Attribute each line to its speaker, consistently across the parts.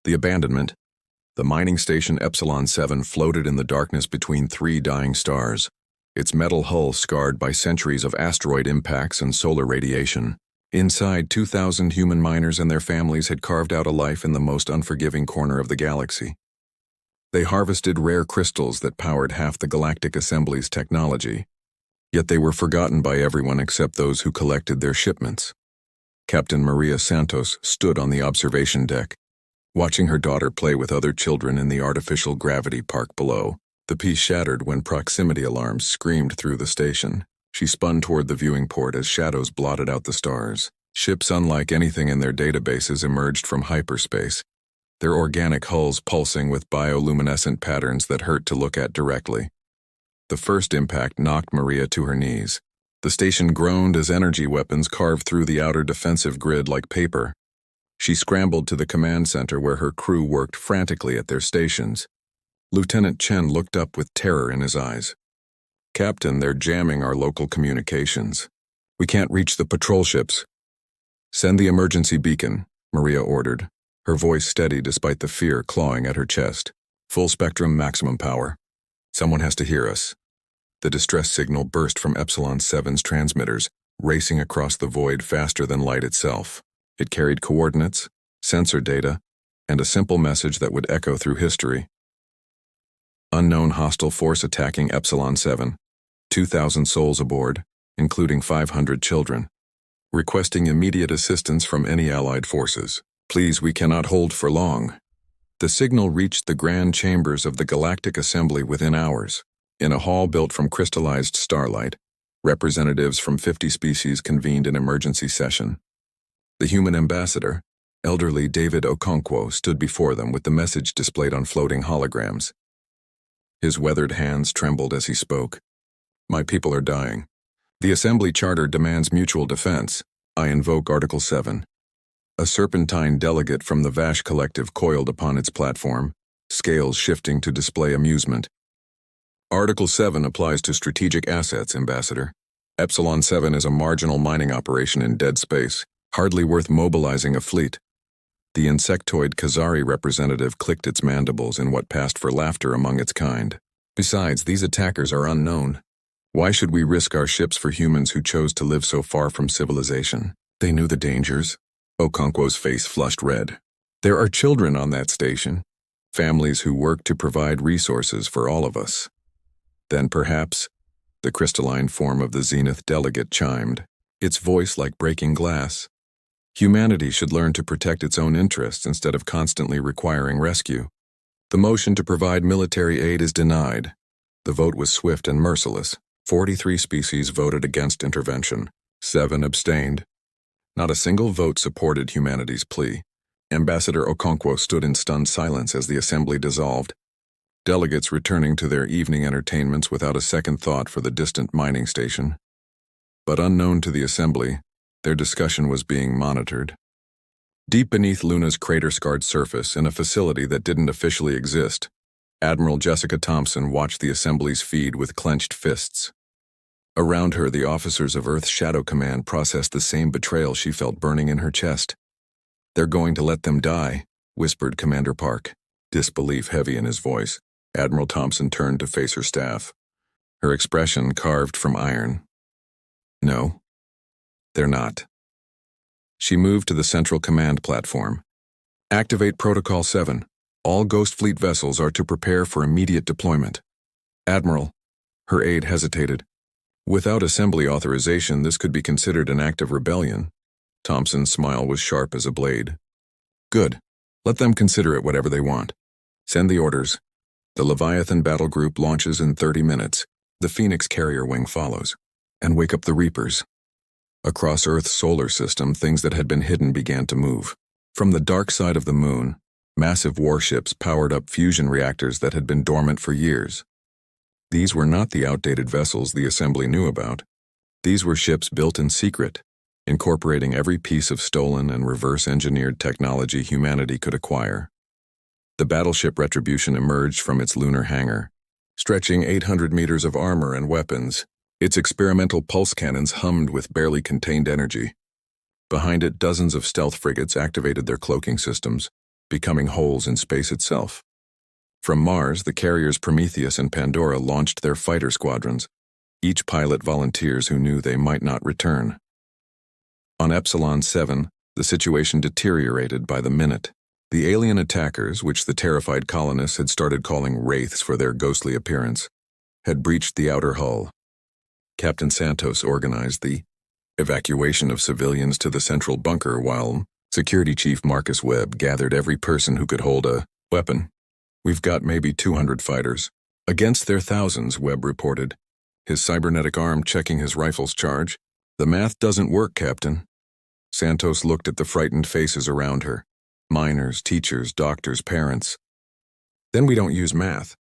Speaker 1: The abandonment. The mining station Epsilon 7 floated in the darkness between three dying stars, its metal hull scarred by centuries of asteroid impacts and solar radiation. Inside, 2,000 human miners and their families had carved out a life in the most unforgiving corner of the galaxy. They harvested rare crystals that powered half the Galactic Assembly's technology, yet they were forgotten by everyone except those who collected their shipments. Captain Maria Santos stood on the observation deck, watching her daughter play with other children in the artificial gravity park below. The peace shattered when proximity alarms screamed through the station. She spun toward the viewing port as shadows blotted out the stars. Ships unlike anything in their databases emerged from hyperspace, their organic hulls pulsing with bioluminescent patterns that hurt to look at directly. The first impact knocked Maria to her knees. The station groaned as energy weapons carved through the outer defensive grid like paper. She scrambled to the command center where her crew worked frantically at their stations. Lieutenant Chen looked up with terror in his eyes. "Captain, they're jamming our local communications. We can't reach the patrol ships." "Send the emergency beacon," Maria ordered, her voice steady despite the fear clawing at her chest. "Full spectrum, maximum power. Someone has to hear us." The distress signal burst from Epsilon 7's transmitters, racing across the void faster than light itself. It carried coordinates, sensor data, and a simple message that would echo through history. Unknown hostile force attacking Epsilon 7. 2,000 souls aboard, including 500 children. Requesting immediate assistance from any allied forces. Please, we cannot hold for long. The signal reached the grand chambers of the Galactic Assembly within hours. In a hall built from crystallized starlight, representatives from 50 species convened an emergency session. The human ambassador, elderly David Okonkwo, stood before them with the message displayed on floating holograms. His weathered hands trembled as he spoke. "My people are dying. The Assembly Charter demands mutual defense. I invoke Article 7. A serpentine delegate from the Vash Collective coiled upon its platform, scales shifting to display amusement. "Article 7 applies to strategic assets, Ambassador. Epsilon 7 is a marginal mining operation in dead space, hardly worth mobilizing a fleet." The insectoid Khazari representative clicked its mandibles in what passed for laughter among its kind. "Besides, these attackers are unknown. Why should we risk our ships for humans who chose to live so far from civilization? They knew the dangers." Okonkwo's face flushed red. "There are children on that station, families who work to provide resources for all of us." Then perhaps, the crystalline form of the Zenith delegate chimed, its voice like breaking glass. "Humanity should learn to protect its own interests instead of constantly requiring rescue. The motion to provide military aid is denied." The vote was swift and merciless. 43 species voted against intervention. 7 abstained. Not a single vote supported humanity's plea. Ambassador Okonkwo stood in stunned silence as the assembly dissolved. Delegates returning to their evening entertainments without a second thought for the distant mining station. But unknown to the assembly, their discussion was being monitored. Deep beneath Luna's crater-scarred surface, in a facility that didn't officially exist, Admiral Jessica Thompson watched the assembly's feed with clenched fists. Around her, the officers of Earth's Shadow Command processed the same betrayal she felt burning in her chest. "They're going to let them die," whispered Commander Park, disbelief heavy in his voice. Admiral Thompson turned to face her staff, her expression carved from iron. "No. They're not." She moved to the central command platform. "Activate Protocol 7. All Ghost Fleet vessels are to prepare for immediate deployment." "Admiral," her aide hesitated. "Without assembly authorization, this could be considered an act of rebellion." Thompson's smile was sharp as a blade. "Good. Let them consider it whatever they want. Send the orders. The Leviathan battle group launches in 30 minutes. The Phoenix carrier wing follows. And wake up the Reapers." Across Earth's solar system, things that had been hidden began to move. From the dark side of the moon, massive warships powered up fusion reactors that had been dormant for years. These were not the outdated vessels the assembly knew about. These were ships built in secret, incorporating every piece of stolen and reverse-engineered technology humanity could acquire. The battleship Retribution emerged from its lunar hangar, stretching 800 meters of armor and weapons. Its experimental pulse cannons hummed with barely contained energy. Behind it, dozens of stealth frigates activated their cloaking systems, becoming holes in space itself. From Mars, the carriers Prometheus and Pandora launched their fighter squadrons, each pilot volunteers who knew they might not return. On Epsilon 7, the situation deteriorated by the minute. The alien attackers, which the terrified colonists had started calling wraiths for their ghostly appearance, had breached the outer hull. Captain Santos organized the evacuation of civilians to the central bunker while Security Chief Marcus Webb gathered every person who could hold a weapon. "We've got maybe 200 fighters. Against their thousands," Webb reported, his cybernetic arm checking his rifle's charge. "The math doesn't work, Captain." Santos looked at the frightened faces around her. Miners, teachers, doctors, parents. "Then we don't use math.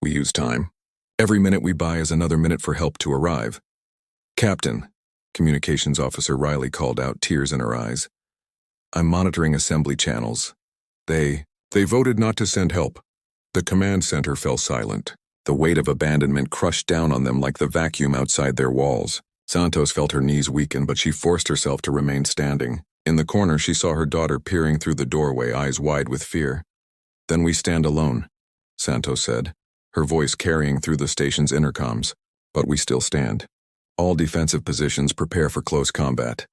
Speaker 1: We use time. Every minute we buy is another minute for help to arrive." "Captain," Communications Officer Riley called out, tears in her eyes, "I'm monitoring assembly channels. They voted not to send help." The command center fell silent. The weight of abandonment crushed down on them like the vacuum outside their walls. Santos felt her knees weaken, but she forced herself to remain standing. In the corner, she saw her daughter peering through the doorway, eyes wide with fear. "Then we stand alone," Santos said, her voice carrying through the station's intercoms. "But we still stand. All defensive positions prepare for close combat."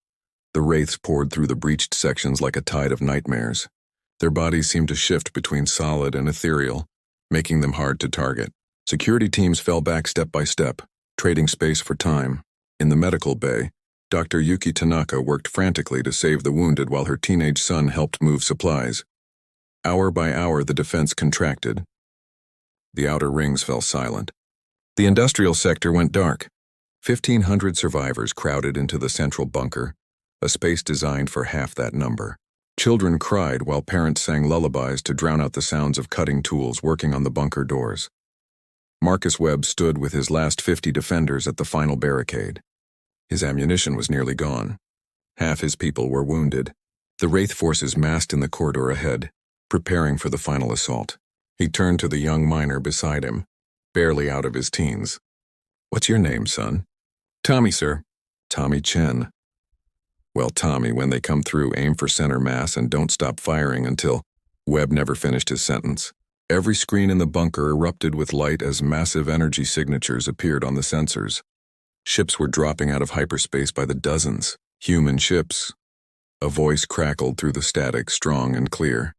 Speaker 1: The wraiths poured through the breached sections like a tide of nightmares. Their bodies seemed to shift between solid and ethereal, making them hard to target. Security teams fell back step by step, trading space for time. In the medical bay, Dr. Yuki Tanaka worked frantically to save the wounded while her teenage son helped move supplies. Hour by hour, the defense contracted. The outer rings fell silent. The industrial sector went dark. 1,500 survivors crowded into the central bunker, a space designed for half that number. Children cried while parents sang lullabies to drown out the sounds of cutting tools working on the bunker doors. Marcus Webb stood with his last 50 defenders at the final barricade. His ammunition was nearly gone. Half his people were wounded. The wraith forces massed in the corridor ahead, preparing for the final assault. He turned to the young miner beside him, barely out of his teens. "What's your name, son?" "Tommy, sir." "Tommy Chen. Well, Tommy, when they come through, aim for center mass and don't stop firing until—" Webb never finished his sentence. Every screen in the bunker erupted with light as massive energy signatures appeared on the sensors. Ships were dropping out of hyperspace by the dozens. Human ships. A voice crackled through the static, strong and clear.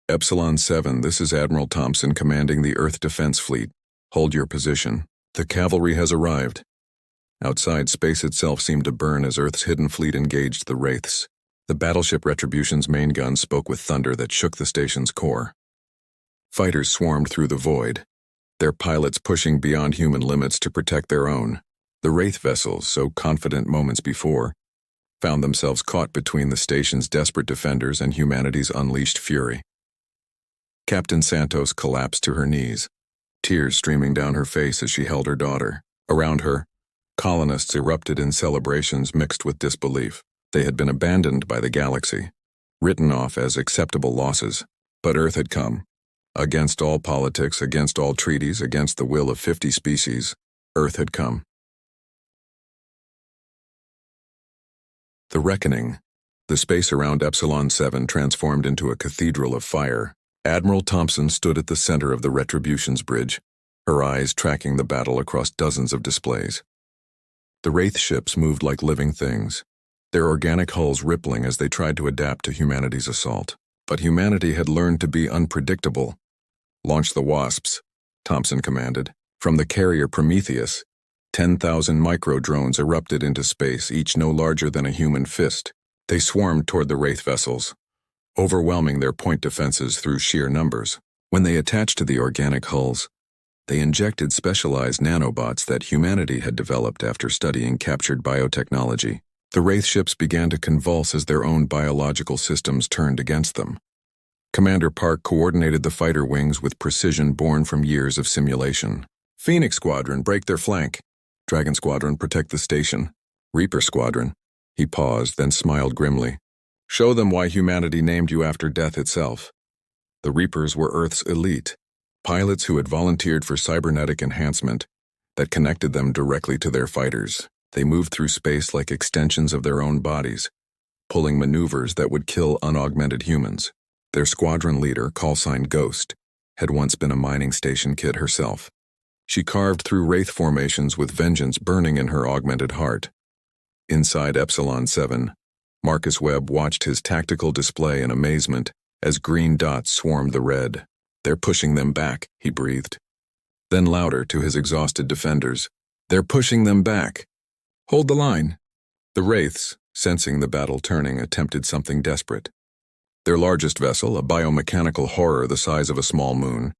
Speaker 1: "Epsilon 7, this is Admiral Thompson commanding the Earth Defense Fleet. Hold your position. The cavalry has arrived." Outside, space itself seemed to burn as Earth's hidden fleet engaged the wraiths. The battleship Retribution's main gun spoke with thunder that shook the station's core. Fighters swarmed through the void, their pilots pushing beyond human limits to protect their own. The wraith vessels, so confident moments before, found themselves caught between the station's desperate defenders and humanity's unleashed fury. Captain Santos collapsed to her knees, tears streaming down her face as she held her daughter. Around her, colonists erupted in celebrations mixed with disbelief. They had been abandoned by the galaxy, written off as acceptable losses. But Earth had come. Against all politics, against all treaties, against the will of 50 species, Earth had come. The reckoning. The space around Epsilon 7 transformed into a cathedral of fire. Admiral Thompson stood at the center of the Retribution's bridge, her eyes tracking the battle across dozens of displays. The wraith ships moved like living things, their organic hulls rippling as they tried to adapt to humanity's assault. But humanity had learned to be unpredictable. "Launch the Wasps," Thompson commanded. From the carrier Prometheus, 10,000 micro-drones erupted into space, each no larger than a human fist. They swarmed toward the wraith vessels, overwhelming their point defenses through sheer numbers. When they attached to the organic hulls, they injected specialized nanobots that humanity had developed after studying captured biotechnology. The wraith ships began to convulse as their own biological systems turned against them. Commander Park coordinated the fighter wings with precision born from years of simulation. "Phoenix Squadron, break their flank. Dragon Squadron, protect the station. Reaper Squadron." He paused, then smiled grimly. "Show them why humanity named you after death itself." The Reapers were Earth's elite, pilots who had volunteered for cybernetic enhancement that connected them directly to their fighters. They moved through space like extensions of their own bodies, pulling maneuvers that would kill unaugmented humans. Their squadron leader, callsign Ghost, had once been a mining station kid herself. She carved through wraith formations with vengeance burning in her augmented heart. Inside Epsilon 7, Marcus Webb watched his tactical display in amazement as green dots swarmed the red. "They're pushing them back," he breathed. Then louder to his exhausted defenders, "They're pushing them back. Hold the line." The wraiths, sensing the battle turning, attempted something desperate. Their largest vessel, a biomechanical horror the size of a small moon,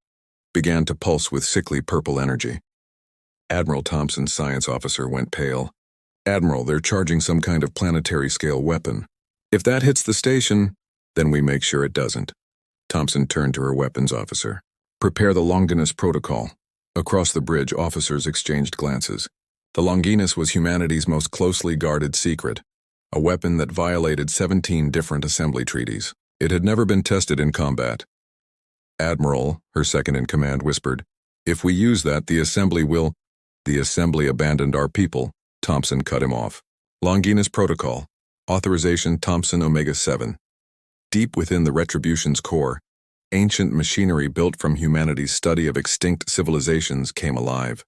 Speaker 1: began to pulse with sickly purple energy. Admiral Thompson's science officer went pale. "Admiral, they're charging some kind of planetary-scale weapon. If that hits the station, then we make sure it doesn't." Thompson turned to her weapons officer. "Prepare the Longinus Protocol." Across the bridge, officers exchanged glances. The Longinus was humanity's most closely guarded secret, a weapon that violated 17 different assembly treaties. It had never been tested in combat. "Admiral," her second-in-command whispered, "if we use that, the Assembly will—" "The Assembly abandoned our people," Thompson cut him off. "Longinus Protocol. Authorization Thompson Omega-7. Deep within the Retribution's core, ancient machinery built from humanity's study of extinct civilizations came alive.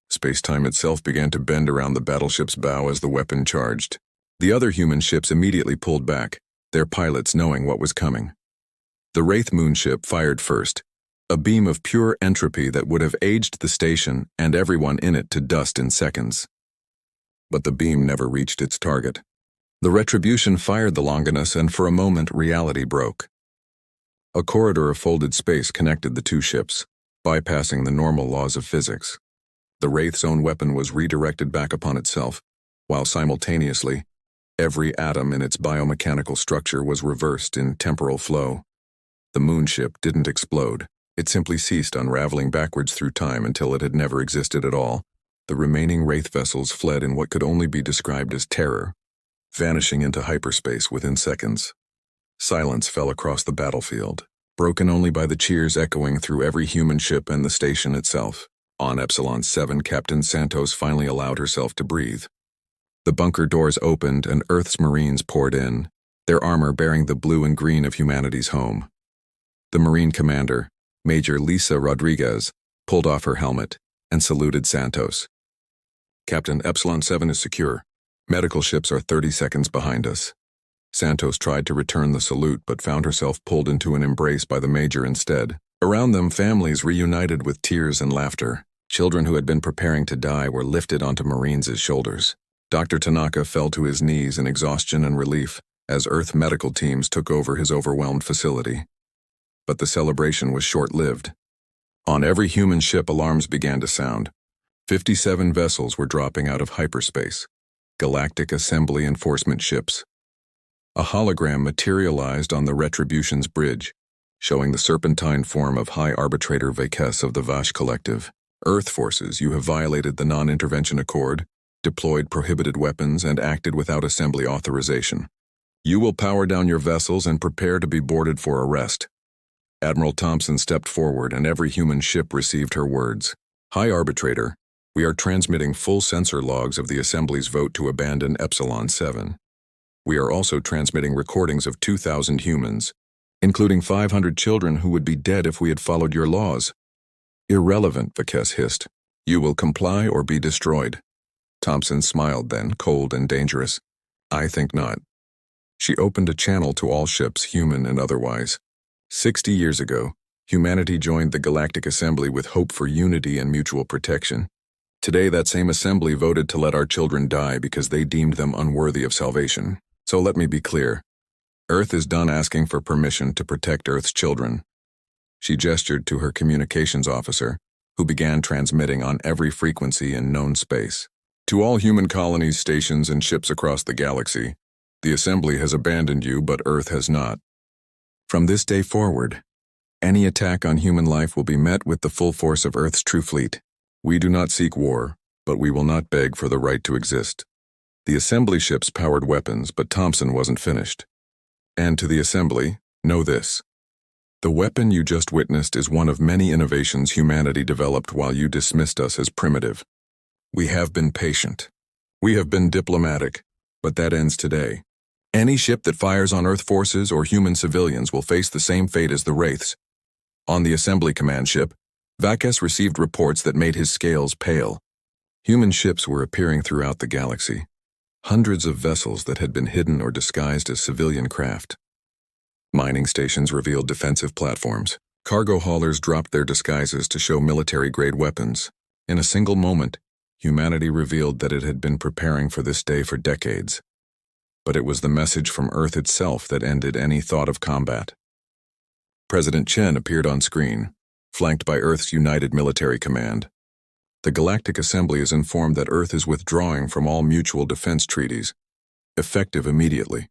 Speaker 1: Space-time itself began to bend around the battleship's bow as the weapon charged. The other human ships immediately pulled back, their pilots knowing what was coming. The Wraith moonship fired first, a beam of pure entropy that would have aged the station and everyone in it to dust in seconds. But the beam never reached its target. The Retribution fired the Longinus, and for a moment reality broke. A corridor of folded space connected the two ships, bypassing the normal laws of physics. The Wraith's own weapon was redirected back upon itself, while simultaneously, every atom in its biomechanical structure was reversed in temporal flow. The moonship didn't explode. It simply ceased unraveling backwards through time until it had never existed at all. The remaining Wraith vessels fled in what could only be described as terror, vanishing into hyperspace within seconds. Silence fell across the battlefield, broken only by the cheers echoing through every human ship and the station itself. On Epsilon 7, Captain Santos finally allowed herself to breathe. The bunker doors opened and Earth's Marines poured in, their armor bearing the blue and green of humanity's home. The Marine commander, Major Lisa Rodriguez, pulled off her helmet and saluted Santos. "Captain, Epsilon 7 is secure. Medical ships are 30 seconds behind us." Santos tried to return the salute but found herself pulled into an embrace by the Major instead. Around them, families reunited with tears and laughter. Children who had been preparing to die were lifted onto Marines' shoulders. Dr. Tanaka fell to his knees in exhaustion and relief as Earth medical teams took over his overwhelmed facility. But the celebration was short-lived. On every human ship, alarms began to sound. 57 vessels were dropping out of hyperspace, galactic assembly enforcement ships. A hologram materialized on the Retribution's bridge, showing the serpentine form of High Arbitrator Vakes of the Vash Collective. "Earth forces, you have violated the non-intervention accord, deployed prohibited weapons, and acted without assembly authorization. You will power down your vessels and prepare to be boarded for arrest." Admiral Thompson stepped forward and every human ship received her words. "High Arbitrator, we are transmitting full sensor logs of the Assembly's vote to abandon Epsilon 7. We are also transmitting recordings of 2,000 humans, including 500 children who would be dead if we had followed your laws." "Irrelevant," Vakes hissed. "You will comply or be destroyed." Thompson smiled then, cold and dangerous. "I think not." She opened a channel to all ships, human and otherwise. 60 years ago, humanity joined the Galactic Assembly with hope for unity and mutual protection. Today, that same assembly voted to let our children die because they deemed them unworthy of salvation. So let me be clear. Earth is done asking for permission to protect Earth's children. She gestured to her communications officer, who began transmitting on every frequency in known space. "To all human colonies, stations, and ships across the galaxy, the Assembly has abandoned you, but Earth has not. From this day forward, any attack on human life will be met with the full force of Earth's true fleet. We do not seek war, but we will not beg for the right to exist." The Assembly ships powered weapons, but Thompson wasn't finished. "And to the Assembly, know this. The weapon you just witnessed is one of many innovations humanity developed while you dismissed us as primitive. We have been patient. We have been diplomatic, but that ends today. Any ship that fires on Earth forces or human civilians will face the same fate as the Wraiths. On the assembly command ship, Vakes received reports that made his scales pale. Human ships were appearing throughout the galaxy. Hundreds of vessels that had been hidden or disguised as civilian craft. Mining stations revealed defensive platforms. Cargo haulers dropped their disguises to show military-grade weapons. In a single moment, humanity revealed that it had been preparing for this day for decades. But it was the message from Earth itself that ended any thought of combat. President Chen appeared on screen, flanked by Earth's United Military Command. The Galactic Assembly is informed that Earth is withdrawing from all mutual defense treaties, effective immediately.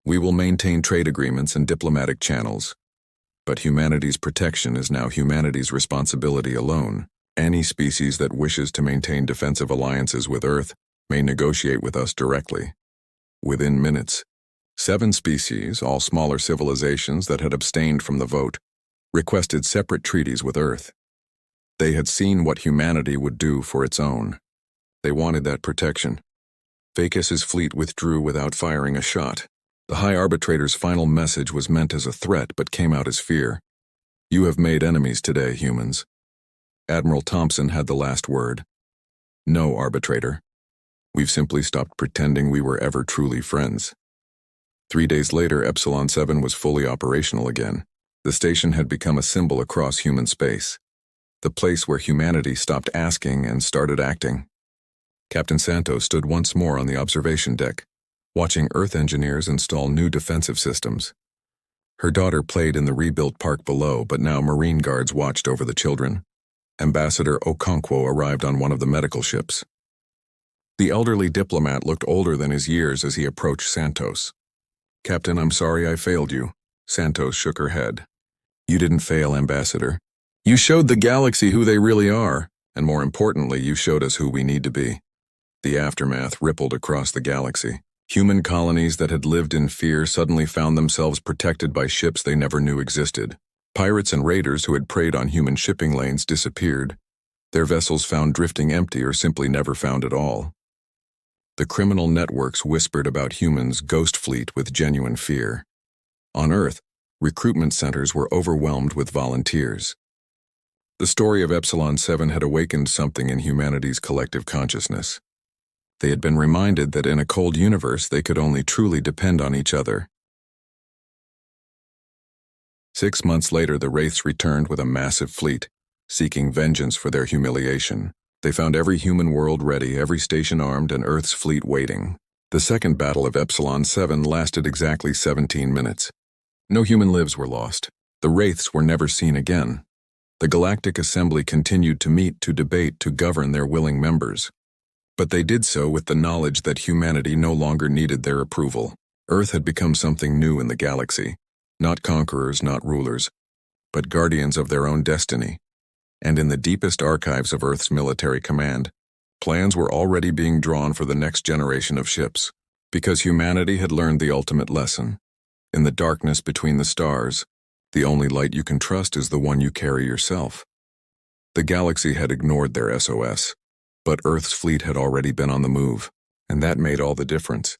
Speaker 1: We will maintain trade agreements and diplomatic channels. But humanity's protection is now humanity's responsibility alone. Any species that wishes to maintain defensive alliances with Earth may negotiate with us directly. Within minutes, 7 species, all smaller civilizations that had abstained from the vote, requested separate treaties with Earth. They had seen what humanity would do for its own. They wanted that protection. Vakes's fleet withdrew without firing a shot. The High Arbitrator's final message was meant as a threat but came out as fear. You have made enemies today, humans. Admiral Thompson had the last word. No, Arbitrator. We've simply stopped pretending we were ever truly friends. 3 days later, Epsilon 7 was fully operational again. The station had become a symbol across human space. The place where humanity stopped asking and started acting. Captain Santos stood once more on the observation deck, watching Earth engineers install new defensive systems. Her daughter played in the rebuilt park below, but now Marine guards watched over the children. Ambassador Okonkwo arrived on one of the medical ships. The elderly diplomat looked older than his years as he approached Santos. Captain, I'm sorry I failed you. Santos shook her head. You didn't fail, Ambassador. You showed the galaxy who they really are, and more importantly, you showed us who we need to be. The aftermath rippled across the galaxy. Human colonies that had lived in fear suddenly found themselves protected by ships they never knew existed. Pirates and raiders who had preyed on human shipping lanes disappeared. Their vessels found drifting empty or simply never found at all. The criminal networks whispered about humans' ghost fleet with genuine fear. On Earth, recruitment centers were overwhelmed with volunteers. The story of Epsilon 7 had awakened something in humanity's collective consciousness. They had been reminded that in a cold universe they could only truly depend on each other. 6 months later, the Wraiths returned with a massive fleet, seeking vengeance for their humiliation. They found every human world ready, every station armed, and Earth's fleet waiting. The second battle of Epsilon 7 lasted exactly 17 minutes. No human lives were lost. The Wraiths were never seen again. The Galactic Assembly continued to meet, to debate, to govern their willing members. But they did so with the knowledge that humanity no longer needed their approval. Earth had become something new in the galaxy. Not conquerors, not rulers, but guardians of their own destiny. And in the deepest archives of Earth's military command, plans were already being drawn for the next generation of ships. Because humanity had learned the ultimate lesson. In the darkness between the stars, the only light you can trust is the one you carry yourself. The galaxy had ignored their SOS, but Earth's fleet had already been on the move, and that made all the difference.